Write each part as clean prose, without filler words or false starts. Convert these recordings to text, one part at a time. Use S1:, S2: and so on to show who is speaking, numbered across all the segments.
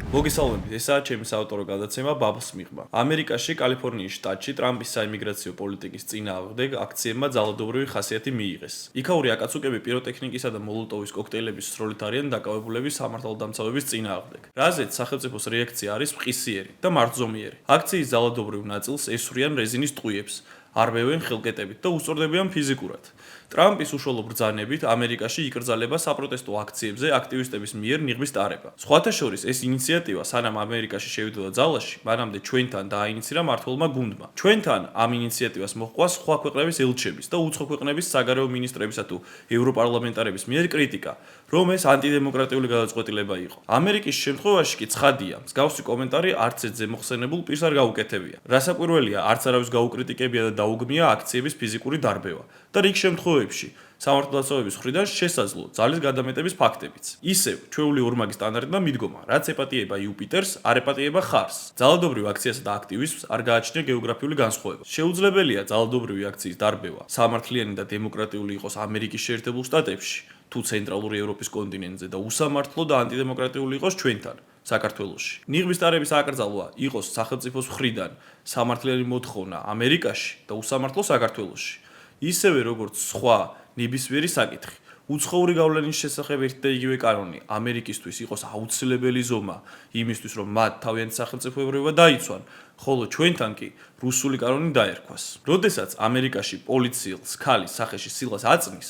S1: მოგესალმებით, ესაა ჩემი საავტორო გადაცემა ბაბლს მიღმა. ამერიკაში, კალიფორნიის შტატში ტრამპის საიმიგრაციო პოლიტიკის წინააღმდეგ აქციებმა ძალადობრივი ხასიათი მიიღეს. იქაური აკაცუკები პიროტექნიკისა და მოლოტოვის კოქტეილების სროლით არიან დაკავებულები სამართალდამცავების წინააღმდეგ. რაზეც სახელმწიფოს რეაქცია არის მყისიერი და მარცვლოვნიერი. აქციის ძალადობრივ ნაწილს ესვრიან რეზინის ტყუიებს, არბევენ ხელკეტებით და უსწორდებიან ფიზიკურად. ტრამპის უშუალო ბრძანებით ამერიკაში იკრძალება საპროტესტო აქციებზე აქტივისტების მიერ ნიღბის ტარება. სხვათა შორის ეს ინიციატივა სანამ ამერიკაში შევიდოდა ძალაში, მანამდე ჩვენთან დააინიცირა მმართველმა გუნდმა. ჩვენთან ამ ინიციატივას მოჰყვა სხვა ქვეყნების ელჩების და უცხო ქვეყნების საგარეო მინისტრებისა თუ ევროპარლამენტარების მიერ კრიტიკა, რომ ეს ანტიდემოკრატიული გადაწყვეტილება იყო. ამერიკის შემთხვევაში კი ცხადია, მსგავსი კომენტარი არც ერთ ზემოხსენებულ პირს არ გაუკეთებია. რასაკვირველია, არც არავის გაუკრიტიკებია და დაუგმია აქციების ფიზიკური დარბევა და რიგ შემთხვევებში სამართალდამცავების მხრიდან შესაძლო ძალის გადამეტების ფაქტებიც. ისევ ჩვეული ორმაგი სტანდარტმა მიდგომა, რაც ეპატიება იუპიტერს, არ ეპატიება ხარს. ძალადობრივ აქციასა და აქტივიზმს არ გააჩნია გეოგრაფიული განსხვავება. შეუძლებელია ძალადობრივი აქციის დარბევა სამართლიანი და დემოკრატიული იყოს ამერიკის შეერთებულ შტატებში, თუ ცენტრალური ევროპის კონტინენტზე და უსამართლო და ანტიდემოკრატიული იყოს ჩვენთან, საქართველოში. ნიღბის ტარების აკრძალვა იყოს სახელმწიფოს მხრიდან სამართლიანი მოთხოვნა ამერიკაში და უსამართლო საქართველოში. ისევე როგორც სხვა ნებისმიერი საკითხი, უცხოური გავლენის შესახებ ერთი და იგივე კანონი ამერიკისთვის იყოს აუცილებელი ზომა იმისთვის, რომ მათ თავიანთი სახელმწიფოებრიობა დაიცვან, ხოლო ჩვენთან კი რუსული კანონი დაერქვას. როდესაც ამერიკაში პოლიციელს ქალის სახეში სილას აწნის,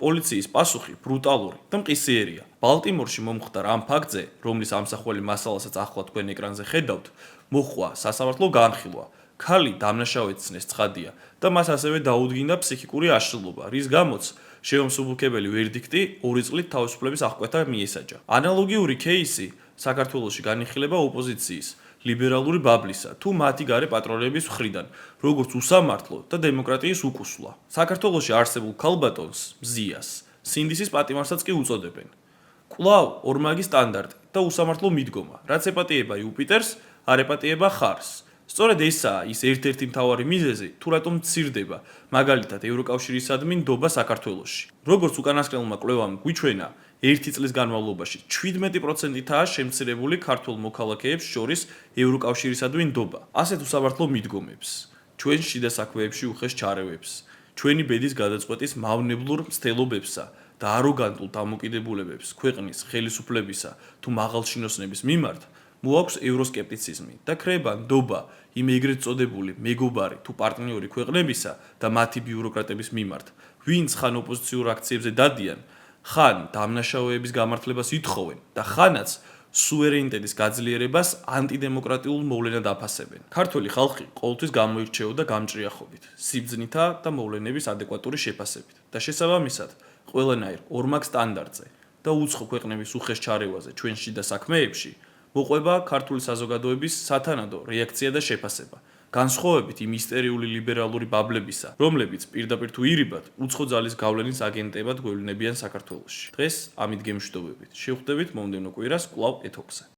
S1: პოლიციის პასუხი ბრუტალური და მყისიერია. ბალტიმორში მომხდარ ამ ფაქტზე, რომლის ამსახველი მასალასაც ახლა თქვენ ეკრანზე ხედავთ, მოჰყვა სასამართლო განხილვა. ქალი დამნაშავეცნეს ცხადია და მას ასევე დაუდგინდა ფსიქიკური აშლილობა, რის გამოც შემსუბუქებელი ვერდიქტი 2 წლით თავისუფლების აღკვეთა მიესაჯა. ანალოგიური кейსი საქართველოში განიხილება ოპოზიციის, ლიბერალური ბაბლისა თუ მათი გარე პატრონების მხრიდან, როგორც უსამართლო და დემოკრატიის უკუსვლა. საქართველოში არსებულ ქალბატონს, მზიას, სინდისის პატიმარსაც კი უწოდებენ. კვლავ ორმაგი სტანდარტი და უსამართლო მიდგომა, რაც ეპატიება იუპიტერს, არ ეპატიება ხარს. სწორედ ესაა ის ერთ-ერთი მთავარი მიზეზი, თუ რატომ მცირდება, მაგალითად ევროკავშირისადმი ნდობა საქართველოში. როგორც უკანასკნელმა კვლევამ გვიჩვენა, 1 წლის განმავლობაში 17%-ითაა შემცირებული ქართველ მოქალაქეებს შორის ევროკავშირისადმი ნდობა. ასეთ უსამართლო მიდგომებს, ჩვენ შიდა საქმეებში უხეშ ჩარევებს, ჩვენი ბედის გადაწყვეტის მავნებლურ მცდელობებსა და აროგანტულ დამოკიდებულებებს ქვეყნის ხელისუფლებისა თუ მაღალჩინოსნების მიმართ მოაქვს ევროსკეპტიციზმი და ქრება ნდობა იმ ეგრეთ წოდებული მეგობარი თუ პარტნიორი ქვეყნებისა და მათი ბიუროკრატების მიმართ, ვინც ხან ოპოზიციურ აქციებზე დადიან, ხან დამნაშავეების გამართლებას ითხოვენ და ხანაც სუვერენიტეტის გაძლიერებას ანტიდემოკრატიულ მოვლენად აფასებენ. ქართველი ხალხი ყოველთვის გამოირჩეოდა გამჭრიახობით, სიბრძნითა და მოვლენების ადეკვატური შეფასებით და შესაბამისად ყველანაირ ორმაგ სტანდარტზე და უცხო ქვეყნების უხეშ ჩარევაზე ჩვენ შიდა საქმეებში მოყვება ქართული საზოგადოების სათანადო რეაქცია და შეფასება. განსხვავებით იმ ისტერიული ლიბერალური ბაბლებისა, რომლებიც პირდაპირ თუ ირიბად უცხო ძალის გავლენის აგენტებად გვევლინებიან საქართველოში. დღეს ამით გემშვიდობებით. შევხვდებით მომდევნო კვირას კვლავ ეთოქზე.